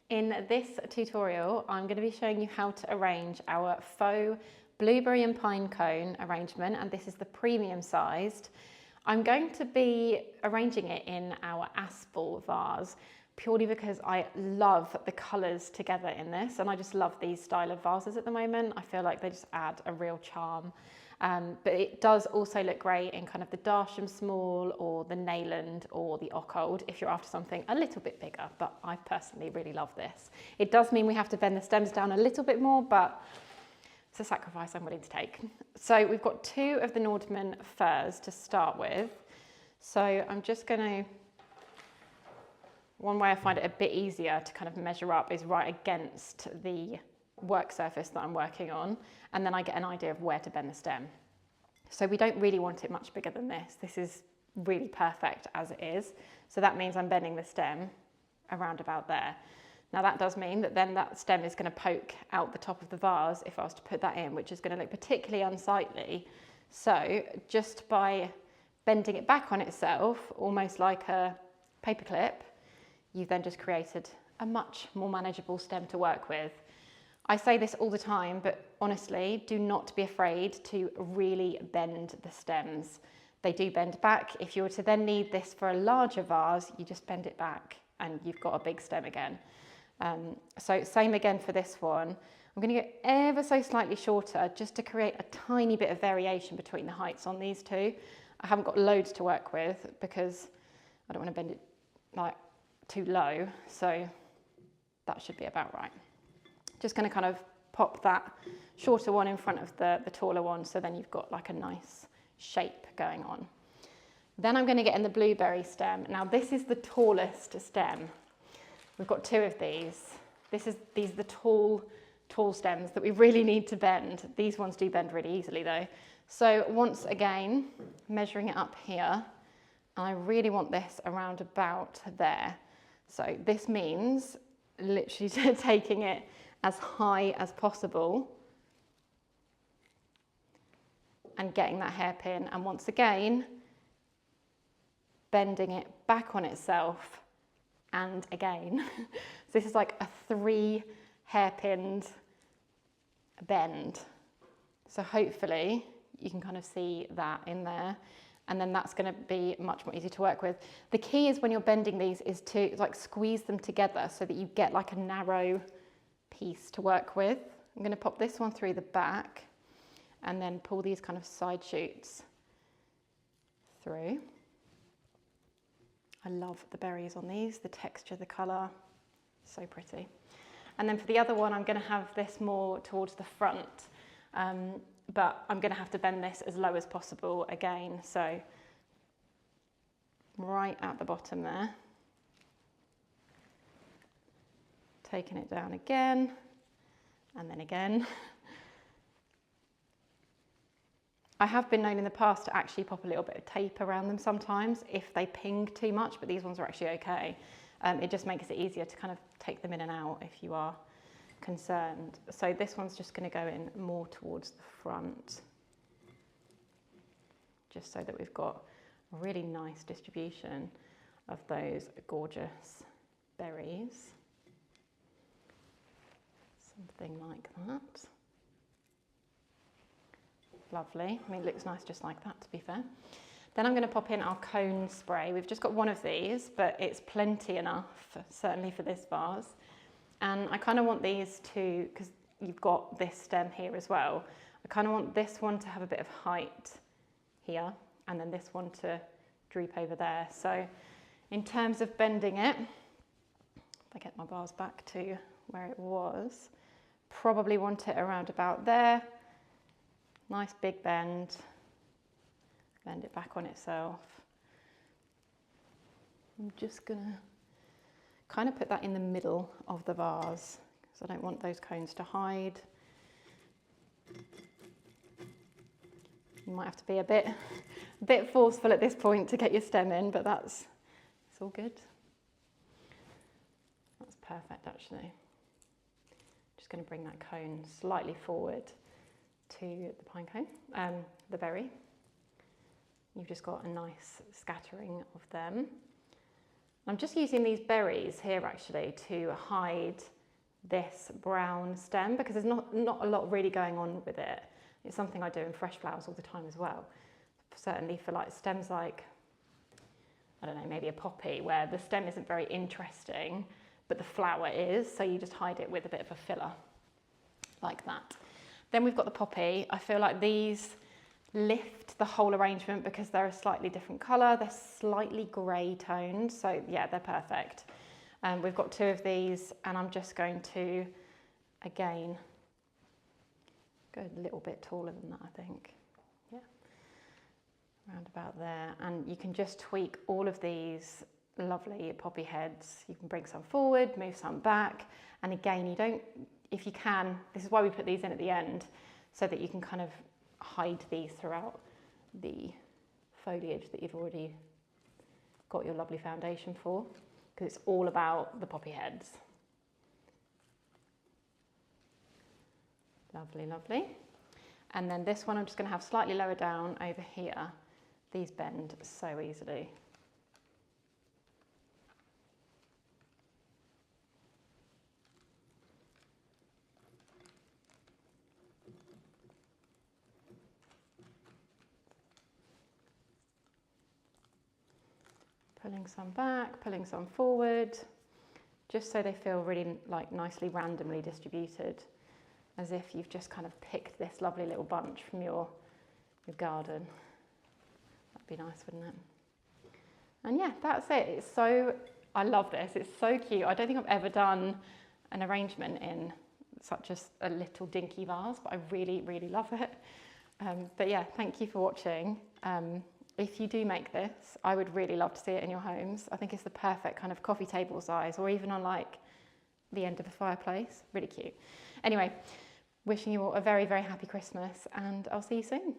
In this tutorial, I'm going to be showing you how to arrange our faux blueberry and pine cone arrangement, and this is the premium sized. I'm going to be arranging it in our aspal vase purely because I love the colours together in this, and I just love these style of vases at the moment. I feel like they just add a real charm. But it does also look great in kind of the Darsham Small or the Nayland or the Ockold if you're after something a little bit bigger, but I personally really love this. It does mean we have to bend the stems down a little bit more, but it's a sacrifice I'm willing to take. So we've got two of the Nordmann firs to start with. So I'm just going to, one way I find it a bit easier to kind of measure up is right against the work surface that I'm working on, and then I get an idea of where to bend the stem. So we don't really want it much bigger than this. This is really perfect as it is. So that means I'm bending the stem around about there. Now that does mean that then that stem is going to poke out the top of the vase if I was to put that in, which is going to look particularly unsightly. So just by bending it back on itself, almost like a paperclip, you've then just created a much more manageable stem to work with. I say this all the time, but honestly, do not be afraid to really bend the stems. They do bend back. If you were to then need this for a larger vase, you just bend it back and you've got a big stem again. So same again for this one. I'm going to get ever so slightly shorter just to create a tiny bit of variation between the heights on these two. I haven't got loads to work with because I don't want to bend it like too low, so that should be about right. Just going to kind of pop that shorter one in front of the taller one, so then you've got like a nice shape going on. Then I'm going to get in the blueberry stem. Now this is the tallest stem. We've got two of these. These are the tall stems that we really need to bend. These ones do bend really easily though. So once again, measuring it up here, I really want this around about there. So this means literally taking it as high as possible and getting that hairpin, and once again bending it back on itself and again. So this is like a 3 hairpinned bend. So hopefully you can kind of see that in there, and then that's going to be much more easy to work with. The key is when you're bending these is to like squeeze them together so that you get like a narrow piece to work with. I'm going to pop this one through the back and then pull these kind of side shoots through. I love the berries on these, the texture, the colour, so pretty. And then for the other one, I'm going to have this more towards the front, but I'm going to have to bend this as low as possible again, so right at the bottom there. Taking it down again, and then again. I have been known in the past to actually pop a little bit of tape around them sometimes if they ping too much, but these ones are actually okay. It just makes it easier to kind of take them in and out if you are concerned. So this one's just going to go in more towards the front, just so that we've got a really nice distribution of those gorgeous berries. Something like that. Lovely. I mean, it looks nice just like that, to be fair. Then I'm going to pop in our cone spray. We've just got one of these, but it's plenty enough, certainly for this vase. And I kind of want these to, because you've got this stem here as well, I kind of want this one to have a bit of height here, and then this one to droop over there. So in terms of bending it, if I get my vase back to where it was, probably want it around about there. Nice big bend. Bend it back on itself. I'm just gonna kind of put that in the middle of the vase because I don't want those cones to hide. You might have to be a bit forceful at this point to get your stem in, but it's all good. That's perfect actually. Just going to bring that cone slightly forward to the pine cone, the berry. You've just got a nice scattering of them. I'm just using these berries here actually to hide this brown stem, because there's not a lot really going on with it. It's something I do in fresh flowers all the time as well. Certainly for like stems like, I don't know, maybe a poppy, where the stem isn't very interesting, but the flower is, so you just hide it with a bit of a filler, like that. Then we've got the poppy. I feel like these lift the whole arrangement because they're a slightly different colour, they're slightly grey toned, so yeah, they're perfect. We've got 2 of these, and I'm just going to, again, go a little bit taller than that, I think. Yeah, around about there. And you can just tweak all of these lovely poppy heads. You can bring some forward, move some back, and again, you don't, if you can, this is why we put these in at the end, so that you can kind of hide these throughout the foliage that you've already got your lovely foundation for, because it's all about the poppy heads. Lovely, lovely. And then this one I'm just going to have slightly lower down over here. These bend so easily. Pulling some back, pulling some forward, just so they feel really like nicely randomly distributed, as if you've just kind of picked this lovely little bunch from your garden. That'd be nice, wouldn't it? And yeah, that's it. It's so, I love this. It's so cute. I don't think I've ever done an arrangement in such a little dinky vase, but I really, really love it. But yeah, thank you for watching. If you do make this, I would really love to see it in your homes. I think it's the perfect kind of coffee table size, or even on like the end of a fireplace. Really cute. Anyway, wishing you all a very, very happy Christmas, and I'll see you soon.